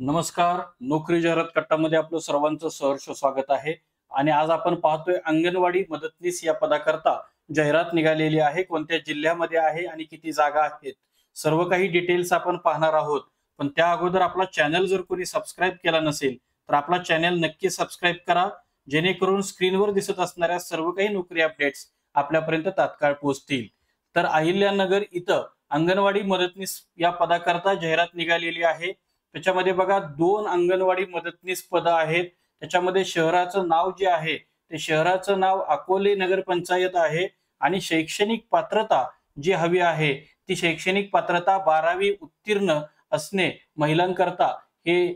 नमस्कार. नोकरी जाहिरात कट्टामध्ये आपलं सर्वांचं सहर्ष स्वागत आहे. आणि आज आपण पाहतोय अंगणवाडी मदतनीस या पदाकरता जाहिरात निघालेली आहे. कोणत्या जिल्ह्यामध्ये आहे आणि किती जागा आहेत, सर्व काही डिटेल्स आपण पाहणार आहोत. पण त्या अगोदर आपला चॅनल जर कोणी सबस्क्राईब केला नसेल तर आपला चॅनल नक्की सबस्क्राईब करा, जेणेकरून स्क्रीनवर दिसत असणाऱ्या सर्व काही नोकरी अपडेट्स आपल्यापर्यंत तात्काळ पोहोचतील. तर अहिल्यानगर इथं अंगणवाडी मदतनीस या पदाकरता जाहिरात निघालेली आहे. त्याच्यामध्ये बघा 2 अंगणवाडी मदतनीस पदं आहेत. त्याच्यामध्ये शहराचं नाव जे आहे ते शहराचं नाव अकोले नगरपंचायत आहे आणि शैक्षणिक पात्रता जी हवी आहे ती शैक्षणिक पात्रता 12वी उत्तीर्ण असणे महिलांकरता हे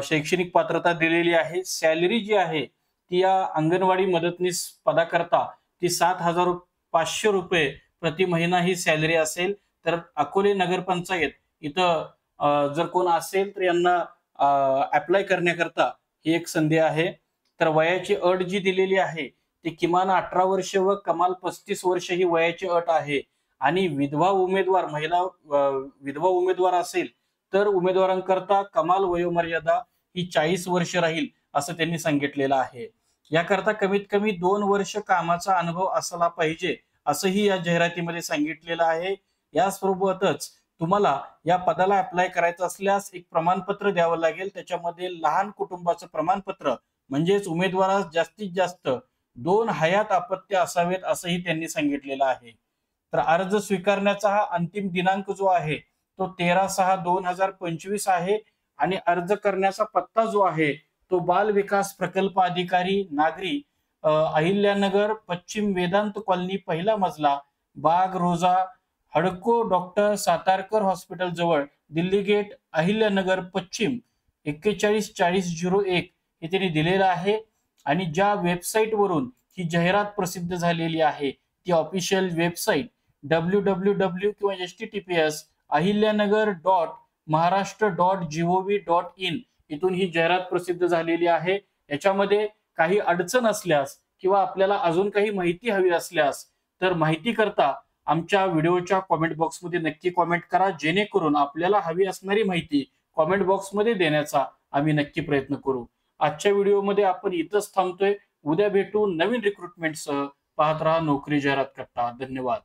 शैक्षणिक पात्रता दिलेली आहे. सॅलरी जी आहे ती या अंगणवाडी मदतनीस पदाकरता ती 7,500 रुपये प्रति महिना ही सॅलरी असेल. तर अकोले नगरपंचायत इथं जर कोण असेल तर यांना अप्लाय करण्याकरता ही एक संधी आहे. तर वयाची अट जी दिलेली आहे ती किमान 18 वर्ष व कमाल 35 वर्ष ही वयाची अट आहे. आणि विधवा उमेदवार विधवा उमेदवार असेल तर उमेदवारांकरता कमाल वयोमर्यादा ही 40 वर्ष राहील असं त्यांनी सांगितलेलं आहे. याकरता कमीत कमी 2 वर्ष कामाचा अनुभव असला पाहिजे असंही या जाहिरातीमध्ये सांगितलेलं आहे. यासोबतच तुम्हाला या पदाला अप्लाय करायचं असल्यास एक प्रमाणपत्र द्यावं लागेल. त्याच्यामध्ये लहान कुटुंबाचं प्रमाणपत्र म्हणजेच उमेदवारास जास्तीत जास्त 2 हयात अपत्य असावेत असंही त्यांनी सांगितलेलं आहे. तर अर्ज स्वीकारण्याचा हा अंतिम दिनांक जो आहे तो 13/6/2025 आहे. आणि अर्ज करण्याचा पत्ता जो आहे तो बाल विकास प्रकल्प अधिकारी नागरी अहिल्यानगर पश्चिम वेदांत कॉलनी पहिला मजला बाग रोजा हडको डॉक्टर सातारकर हॉस्पिटल जवळ दिल्ली गेट अहिल्यानगर पश्चिम 414001 हे त्यांनी दिलेलं आहे. आणि ज्या वेबसाईट वरून ही जाहिरात प्रसिद्ध झालेली आहे ती ऑफिशियल वेबसाईट www किंवा https ahilyanagar.maharashtra.gov.in इथून ही जाहिरात प्रसिद्ध झालेली आहे. याच्यामध्ये काही अडचण असल्यास किंवा आपल्याला अजून काही माहिती हवी असल्यास तर माहिती करता आमच्या व्हिडिओच्या कॉमेंट बॉक्समध्ये नक्की कॉमेंट करा, जेणेकरून आपल्याला हवी असणारी माहिती कॉमेंट बॉक्समध्ये देण्याचा आम्ही नक्की प्रयत्न करू. आजच्या व्हिडिओमध्ये आपण इथंच थांबतोय. उद्या भेटू नवीन रिक्रुटमेंटसह. पाहत रहा नोकरी जाहिरात कट्टा. धन्यवाद.